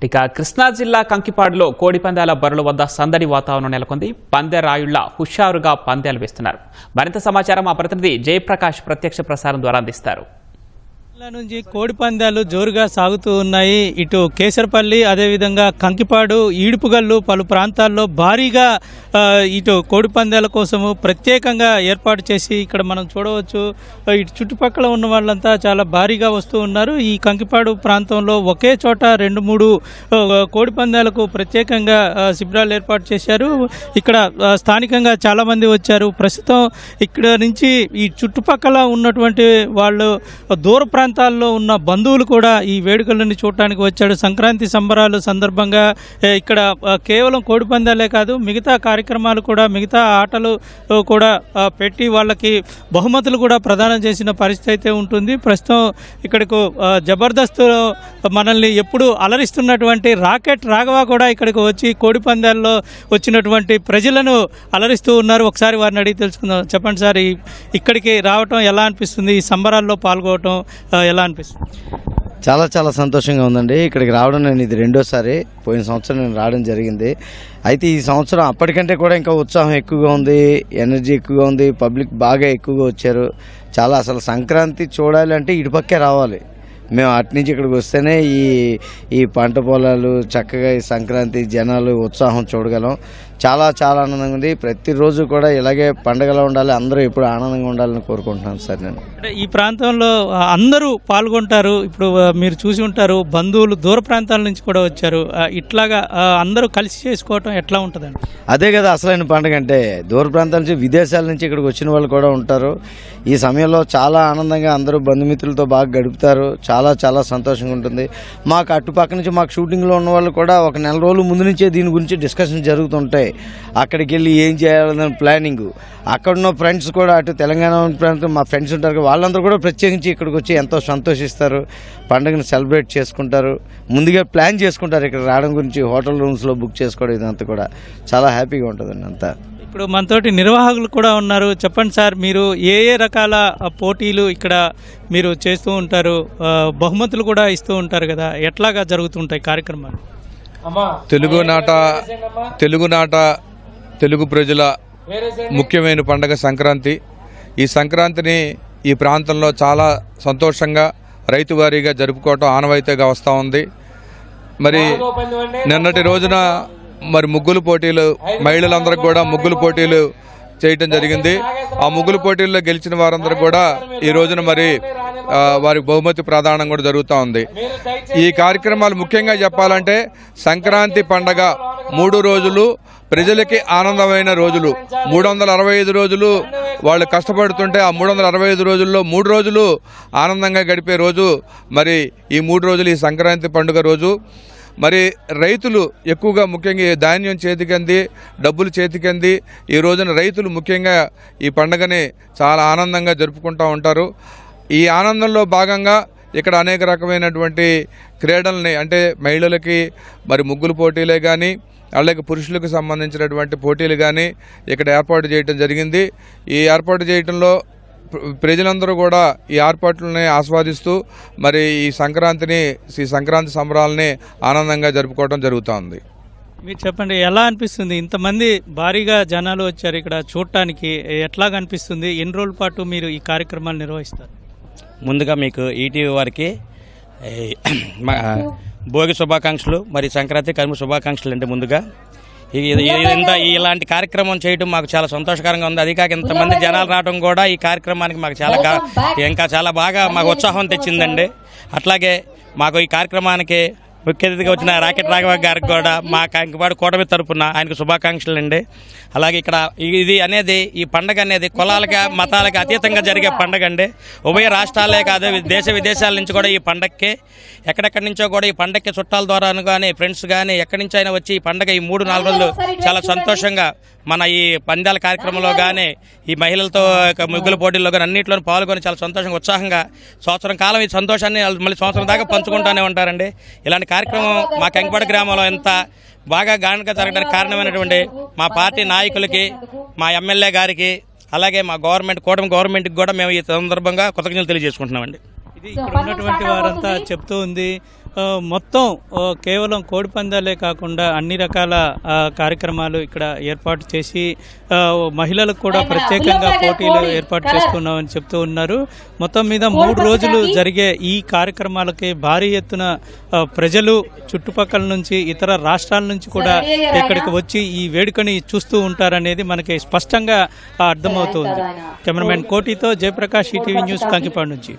ఇక కృష్ణా జిల్లా కంకిపాడులో కోడి పందాల బరుల వద్ద సందడి వాతావరణం నెలకొంది. పందెరాయుళ్ల హుషారుగా పందాలు వేస్తున్నారు. మరింత సమాచారం మా ప్రతినిధి జయప్రకాష్ ప్రత్యక్ష ప్రసారం ద్వారా అందిస్తారు. నుంచి కోడి పందాలు జోరుగా సాగుతూ ఉన్నాయి. ఇటు కేసరపల్లి, అదేవిధంగా కంకిపాడు, ఈడుపుగల్లు పలు ప్రాంతాల్లో భారీగా ఇటు కోడి పందాల కోసము ప్రత్యేకంగా ఏర్పాటు చేసి ఇక్కడ మనం చూడవచ్చు. ఇటు చుట్టుపక్కల ఉన్న వాళ్ళంతా చాలా భారీగా వస్తూ ఉన్నారు. ఈ కంకిపాడు ప్రాంతంలో ఒకే చోట 2-3 కోడి పందాలకు ప్రత్యేకంగా శిబిరాలు ఏర్పాటు చేశారు. ఇక్కడ స్థానికంగా చాలామంది వచ్చారు. ప్రస్తుతం ఇక్కడ నుంచి ఈ చుట్టుపక్కల ఉన్నటువంటి వాళ్ళు దూర ప్రాంతాల్లో ఉన్న బంధువులు కూడా ఈ వేడుకలను చూడటానికి వచ్చాడు. సంక్రాంతి సంబరాలు సందర్భంగా ఇక్కడ కేవలం కోడి పందాలే కాదు, మిగతా కార్యక్రమాలు కూడా, మిగతా ఆటలు కూడా పెట్టి వాళ్ళకి బహుమతులు కూడా ప్రదానం చేసిన పరిస్థితి అయితే ఉంటుంది. ప్రస్తుతం ఇక్కడకు జబర్దస్త్ మనల్ని ఎప్పుడు అలరిస్తున్నటువంటి రాకెట్ రాఘవ కూడా ఇక్కడికి వచ్చి కోడి పందాల్లో వచ్చినటువంటి ప్రజలను అలరిస్తూ ఉన్నారు. ఒకసారి వారిని అడిగి తెలుసుకుందాం. చెప్పండి సార్, ఇక్కడికి రావటం ఎలా అనిపిస్తుంది? ఈ సంబరాల్లో పాల్గొనటం ఎలా అనిపిస్తుంది? చాలా సంతోషంగా ఉందండి. ఇక్కడికి రావడం నేను ఇది రెండోసారి. పోయిన సంవత్సరం నేను రావడం జరిగింది. అయితే ఈ సంవత్సరం అప్పటికంటే కూడా ఇంకా ఉత్సాహం ఎక్కువగా ఉంది, ఎనర్జీ ఎక్కువగా ఉంది, పబ్లిక్ బాగా ఎక్కువగా వచ్చారు. చాలా అసలు సంక్రాంతి చూడాలి అంటే ఇటుపక్కే రావాలి. మేము అటు నుంచి ఇక్కడికి వస్తేనే ఈ పంట పొలాలు చక్కగా ఈ సంక్రాంతి జనాలు ఉత్సాహం చూడగలం. చాలా ఆనందంగా ఉంది. ప్రతిరోజు కూడా ఇలాగే పండగలా ఉండాలి, అందరూ ఎప్పుడు ఆనందంగా ఉండాలని కోరుకుంటున్నాను సార్. నేను అంటే ఈ ప్రాంతంలో అందరూ పాల్గొంటారు. ఇప్పుడు మీరు చూసి ఉంటారు, బంధువులు దూర ప్రాంతాల నుంచి కూడా వచ్చారు. ఇట్లాగా అందరూ కలిసి చేసుకోవటం ఎట్లా ఉంటుందండి? అదే కదా అసలైన పండుగ అంటే. దూర ప్రాంతాల నుంచి, విదేశాల నుంచి ఇక్కడికి వచ్చిన వాళ్ళు కూడా ఉంటారు. ఈ సమయంలో చాలా ఆనందంగా అందరూ బంధుమిత్రులతో బాగా గడుపుతారు. చాలా సంతోషంగా ఉంటుంది. మాకు అటుపక్క నుంచి మాకు షూటింగ్లో ఉన్న వాళ్ళు కూడా ఒక నెల రోజుల ముందు నుంచే దీని గురించి డిస్కషన్ జరుగుతుంటాయి. అక్కడికి వెళ్ళి ఏం చేయాలన్న ప్లానింగ్. అక్కడున్న ఫ్రెండ్స్ కూడా, అటు తెలంగాణ ప్రాంతం మా ఫ్రెండ్స్ ఉంటారు, వాళ్ళందరూ కూడా ప్రత్యేకించి ఇక్కడికి వచ్చి ఎంతో సంతోషిస్తారు, పండుగను సెలబ్రేట్ చేసుకుంటారు, ముందుగా ప్లాన్ చేసుకుంటారు ఇక్కడ రావడం గురించి. హోటల్ రూమ్స్లో బుక్ చేసుకోవడం ఇదంతా కూడా చాలా హ్యాపీగా ఉంటుందండి అంతా. ఇప్పుడు మనతోటి నిర్వాహకులు కూడా ఉన్నారు. చెప్పండి సార్, మీరు ఏ రకాల పోటీలు ఇక్కడ మీరు చేస్తూ ఉంటారు? బహుమతులు కూడా ఇస్తూ ఉంటారు కదా, ఎట్లాగా జరుగుతుంటాయి కార్యక్రమాలు? తెలుగునాట తెలుగు ప్రజల ముఖ్యమైన పండుగ సంక్రాంతి. ఈ సంక్రాంతిని ఈ ప్రాంతంలో చాలా సంతోషంగా రైతువారీగా జరుపుకోవటం ఆనవాయితీగా వస్తూ ఉంది. మరి నిన్నటి రోజున మరి ముగ్గులు పోటీలు, మహిళలందరికీ కూడా ముగ్గులు పోటీలు చేయటం జరిగింది. ఆ ముగ్గులు పోటీల్లో గెలిచిన వారందరూ కూడా ఈ రోజున మరి వారికి బహుమతి ప్రదానం కూడా జరుగుతూ ఉంది. ఈ కార్యక్రమాలు ముఖ్యంగా చెప్పాలంటే సంక్రాంతి పండగ 3 రోజులు ప్రజలకి ఆనందమైన రోజులు. 365 రోజులు వాళ్ళు కష్టపడుతుంటే ఆ 365 రోజుల్లో 3 రోజులు ఆనందంగా గడిపే రోజు మరి ఈ 3 రోజులు ఈ సంక్రాంతి పండుగ రోజు. మరి రైతులు ఎక్కువగా ముఖ్యంగా ధాన్యం చేతికంది, డబ్బులు చేతికంది ఈ రోజున రైతులు ముఖ్యంగా ఈ పండుగని చాలా ఆనందంగా జరుపుకుంటూ ఉంటారు. ఈ ఆనందంలో భాగంగా ఇక్కడ అనేక రకమైనటువంటి క్రీడల్ని, అంటే మహిళలకి మరి ముగ్గులు పోటీలే కానీ, అలాగే పురుషులకు సంబంధించినటువంటి పోటీలు కానీ ఇక్కడ ఏర్పాటు చేయడం జరిగింది. ఈ ఏర్పాటు చేయడంలో ప్రజలందరూ కూడా ఈ ఏర్పాట్లని ఆస్వాదిస్తూ మరి ఈ సంక్రాంతి సంబరాలని ఆనందంగా జరుపుకోవడం జరుగుతోంది. మీరు చెప్పండి, ఎలా అనిపిస్తుంది? ఇంతమంది భారీగా జనాలు వచ్చారు ఇక్కడ చూడటానికి, ఎట్లాగా అనిపిస్తుంది? ఎన్ని రోజుల పాటు మీరు ఈ కార్యక్రమాలు నిర్వహిస్తారు? ముందుగా మీకు ఈటీవీ వారికి భోగి శుభాకాంక్షలు, మరి సంక్రాంతి కనుమ శుభాకాంక్షలు. అంటే ముందుగా ఇలాంటి కార్యక్రమం చేయడం మాకు చాలా సంతోషకరంగా ఉంది. అది కాక ఇంతమంది జనాలు రావడం కూడా ఈ కార్యక్రమానికి మాకు చాలా బాగా మాకు ఉత్సాహం తెచ్చిందండి. అట్లాగే మాకు ఈ కార్యక్రమానికి ముఖ్య అతిథిగా వచ్చిన రాకెట్ రాఘవ గారికి కూడా మా కంకిపాడు కూటమి తరపున ఆయనకు శుభాకాంక్షలు అండి. అలాగే ఇక్కడ ఇది అనేది, ఈ పండుగ అనేది కులాలకి మతాలకి అతీతంగా జరిగే పండుగ అండి. ఉభయ రాష్ట్రాలే కాదు, దేశ విదేశాల నుంచి కూడా ఈ పండగకి, ఎక్కడెక్కడి నుంచో కూడా ఈ పండగకి చుట్టాల ద్వారా కానీ, ఫ్రెండ్స్ కానీ ఎక్కడి నుంచి అయినా వచ్చి ఈ పండుగ ఈ 3-4 రోజులు చాలా సంతోషంగా మన ఈ పందాల కార్యక్రమంలో కానీ, ఈ మహిళలతో ముగ్గుల పోటీల్లో కానీ అన్నింటిలో పాల్గొని చాలా సంతోషంగా, ఉత్సాహంగా సంవత్సరం కాలం ఈ సంతోషాన్ని మళ్ళీ సంవత్సరం దాకా పంచుకుంటూనే ఉంటారండి. ఇలాంటి కార్యక్రమం మా కంకిపాడు గ్రామంలో ఎంత బాగా ఘనంగా జరగడానికి కారణమైనటువంటి మా పార్టీ నాయకులకి, మా ఎమ్మెల్యే గారికి, అలాగే మా కూటమి గవర్నమెంట్కి కూడా మేము ఈ సందర్భంగా కృతజ్ఞతలు తెలియజేసుకుంటున్నామండి. ఇది ఇక్కడ ఉన్నటువంటి వారంతా చెప్తూ ఉంది. మొత్తం కేవలం కోడి పందాలే కాకుండా అన్ని రకాల కార్యక్రమాలు ఇక్కడ ఏర్పాటు చేసి మహిళలకు కూడా ప్రత్యేకంగా పోటీలు ఏర్పాటు చేసుకున్నామని చెప్తూ ఉన్నారు. మొత్తం మీద 3 రోజులు జరిగే ఈ కార్యక్రమాలకి భారీ ఎత్తున ప్రజలు చుట్టుపక్కల నుంచి ఇతర రాష్ట్రాల నుంచి కూడా ఇక్కడికి వచ్చి ఈ వేడుకని చూస్తూ ఉంటారనేది మనకి స్పష్టంగా అర్థమవుతుంది. కెమెరామెన్ కోటితో జయప్రకాష్, ఈటీవీ న్యూస్, కంకిపాడు నుంచి.